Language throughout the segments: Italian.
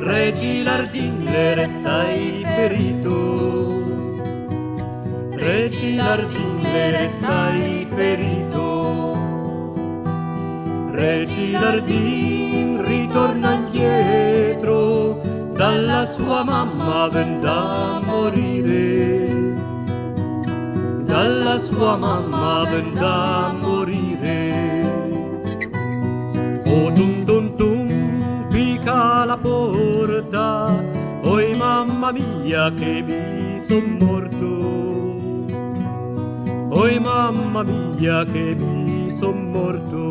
Regi Lardin le restai ferito, Regi Lardin le restai ferito. Regi Lardin ritorna indietro, dalla sua mamma venda a morire, dalla sua mamma venda a morire. Oh dum dum dum, pica la porta, oi mamma mia che mi son morto, oi mamma mia che mi son morto.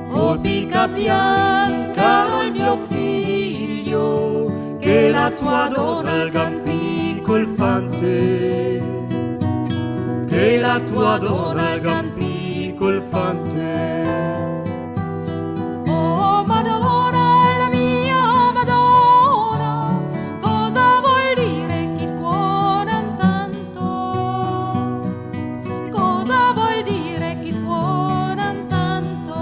Oh pica pian, caro il mio figlio, che la tua donna al campi col fante, che la tua donna al campi col fante. Oh Madonna, la mia Madonna, cosa vuol dire chi suona tanto? Cosa vuol dire chi suona tanto?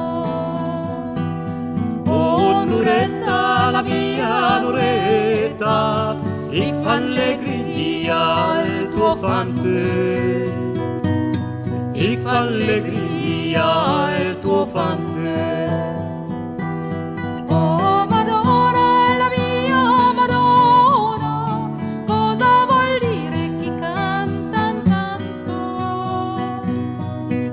Oh Nuretta, la mia Nuretta, e fan le griglia al tuo fante, e fan le griglia al tuo fante. Oh Madonna, la mia Madonna, cosa vuol dire chi canta tanto?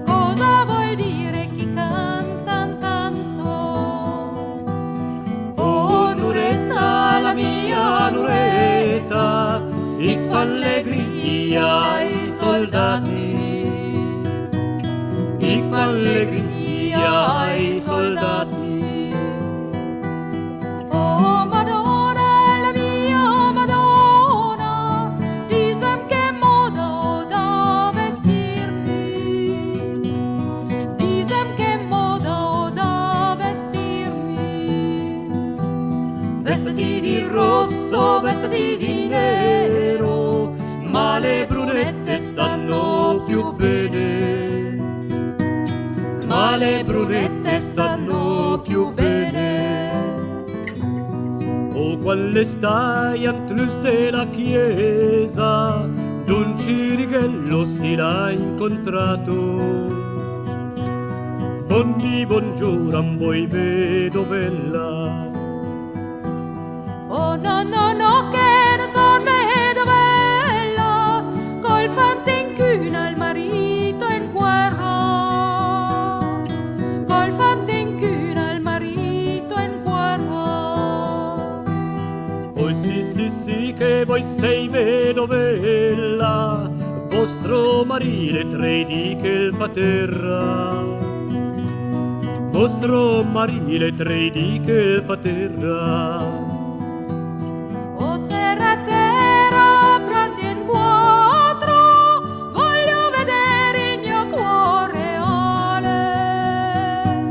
Cosa vuol dire chi canta tanto? Oh Nuretta, la mia Nuretta, e fan le griglia ai soldati, e fan le griglia ai soldati. Oh Madonna, la mia Madonna, disem che modo da vestirmi, disem che modo da vestirmi. Vestiti di rosso, vestiti di nero, ma le brunette stanno più bene, ma le brunette stanno più bene. O quale stai antlus della chiesa, d'un cirighello si l'ha incontrato. Bonni buongiorno, voi vedovella. Oh no no no che non son vedovella, col fante in cuna il marito in guerra, col fante in cuna il marito in guerra. Oh sì sì sì che voi sei vedovella, vostro marire tredi che il paterra, vostro marire tredi che il paterra. Oh terra terra pronti in quattro, voglio vedere il mio cuore ale,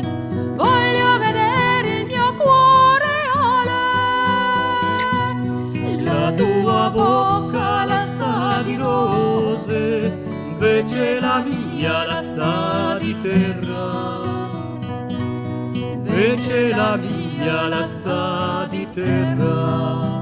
voglio vedere il mio cuore ale. La tua bocca la sa di rose, invece la mia la sa di terra, invece la mia la sa di terra.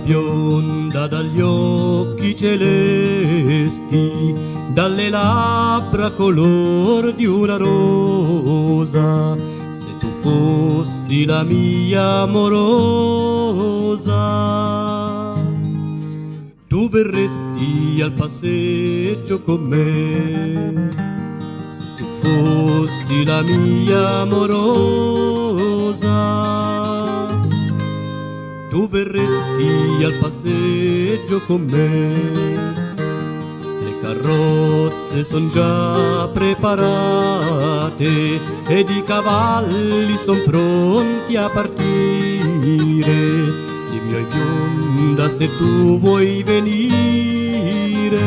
Bionda dagli occhi celesti, dalle labbra color di una rosa, se tu fossi la mia amorosa, tu verresti al passeggio con me, se tu fossi la mia amorosa. Tu verresti al passeggio con me, le carrozze son già preparate ed i cavalli son pronti a partire. Dimmi, oi bionda, se tu vuoi venire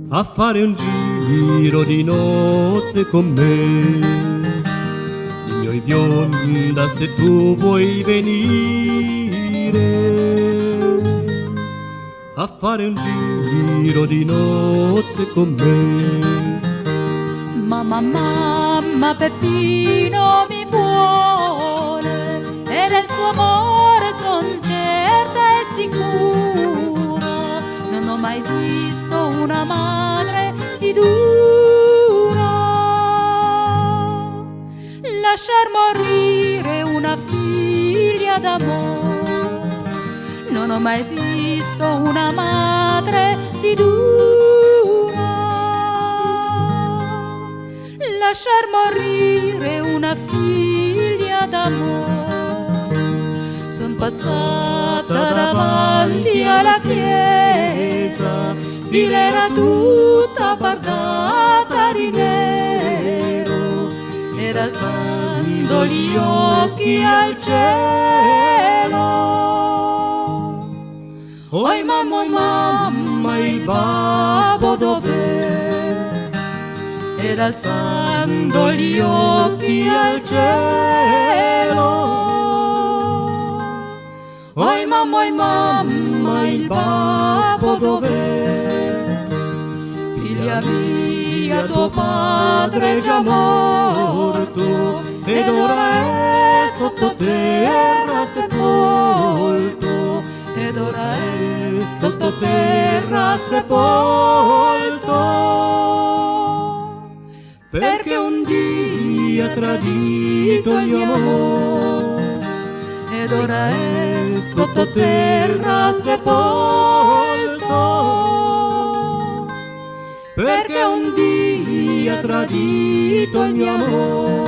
a fare un giro di nozze con me. Oi bionda, se tu vuoi venire a fare un giro di nozze con me. Mamma, mamma, Peppino mi vuole e del suo amore son certa e sicura. Non ho mai visto una madre si dura. Lasciar morire una figlia d'amore, non ho mai visto una madre si dura. Lasciar morire una figlia d'amore. Son passata davanti alla chiesa, sì, l'era tutta bardata di nero, era alzando gli occhi al cielo. Oi mamma, il babbo dov'è? Era alzando gli occhi al cielo. Oi mamma, il babbo dov'è? Figlia mia, tuo padre è già morto ed ora è sottoterra sepolto, ed ora è sottoterra sepolto, perché un dia ha tradito il mio amore, ed ora è sottoterra sepolto, perché un dia ha tradito il mio amore.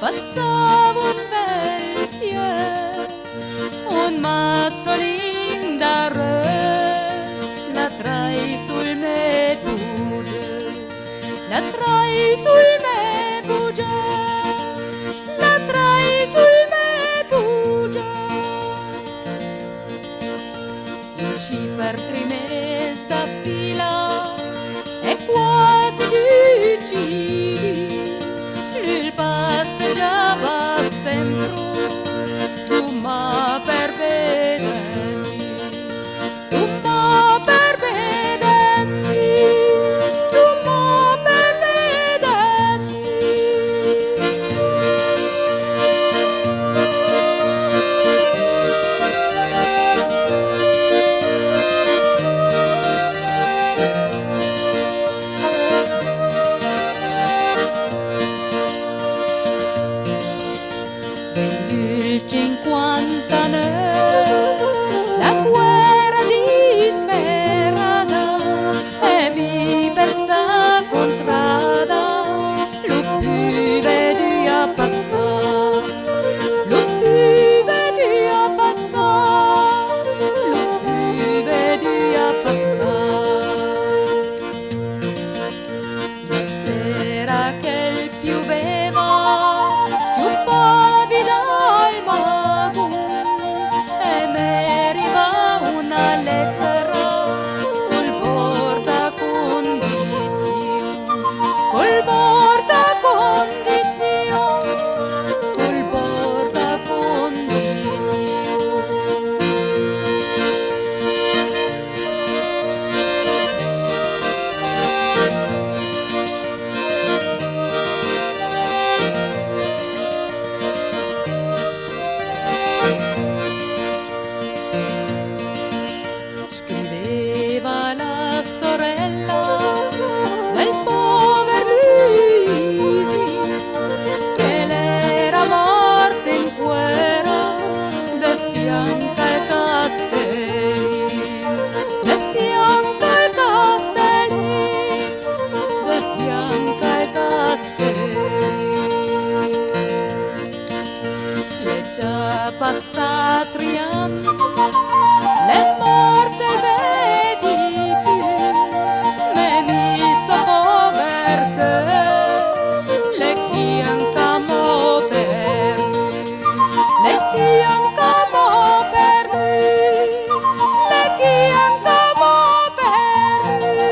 passavo un bel fier, un mazzolin d'arroz, la trai sul me buge, la trai sul me buge, la trai sul me buge. Usci per 3 mesi da fila e quasi d'uccidi. Il passeggiava sempre, tu ma per vedermi, tu ma per vedermi, tu ma per vedermi. Nel 59 la guerra disperata e mi per sta contrada lo più vedia passar, le plus vêtu à passar, le plus vêtu à passar. La sera che il pioveva, sciuppavi dal mago e mi arriva una lettera col borda condizione, col borda condizione, col borda condizione. Scriveva la sorella del pover Luigi che l'era morta in guerra de fianco al castelli, de fianco al castelli, de fianco al castelli. Le già passati 3 anni, le morte il vedi più, me visto pover che le chiancamo per lui, le chiancamo per lui, le chiancamo per lui.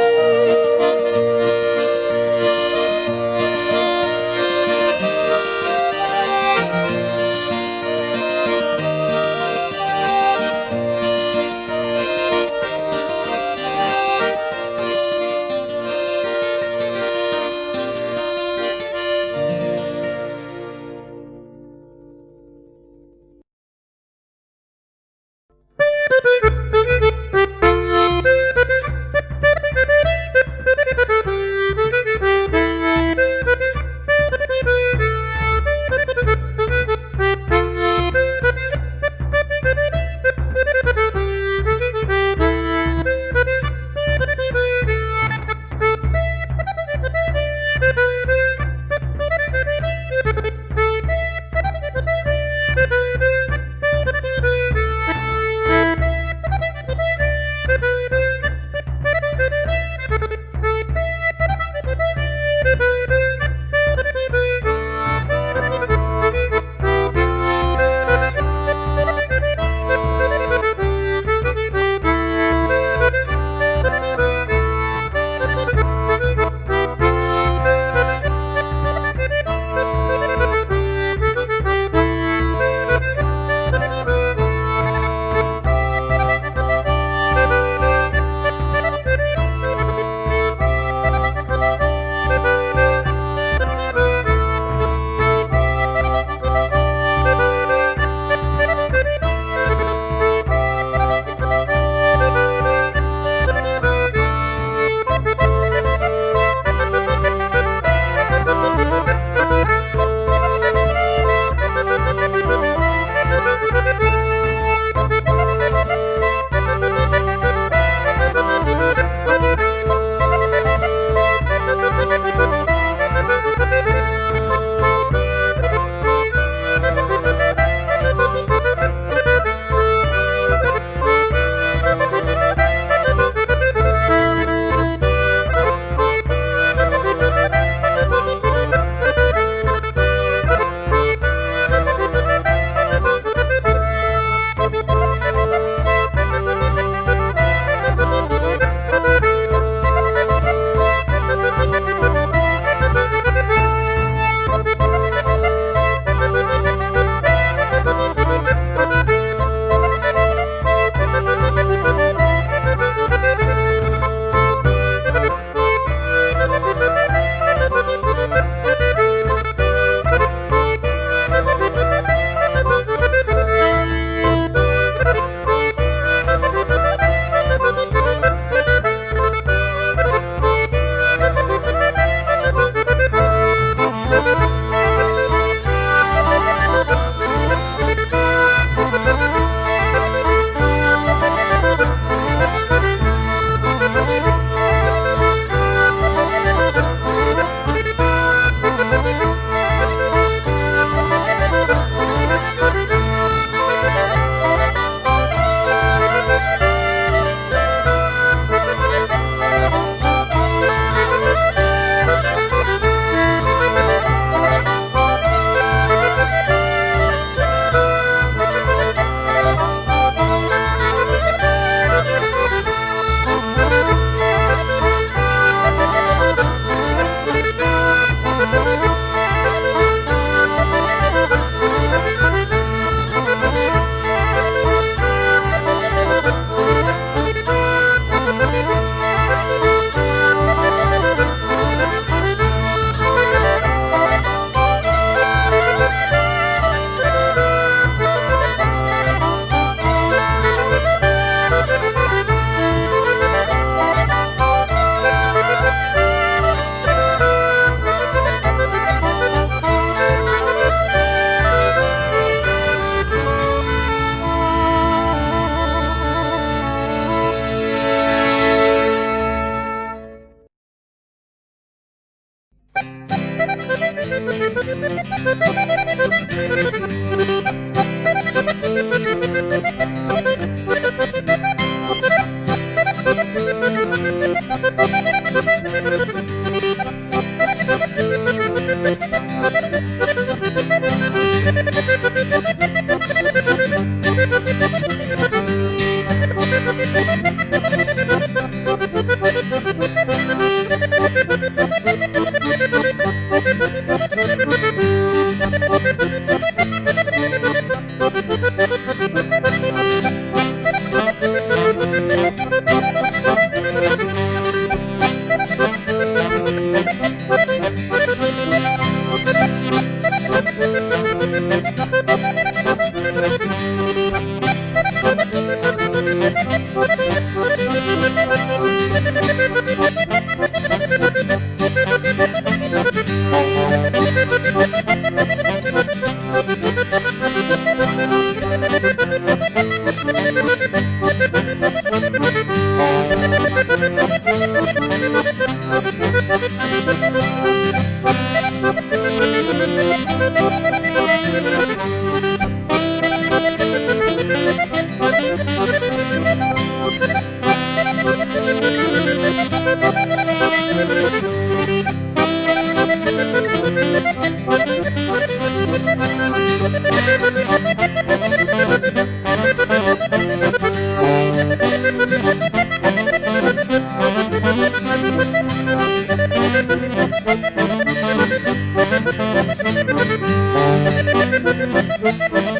Thank you.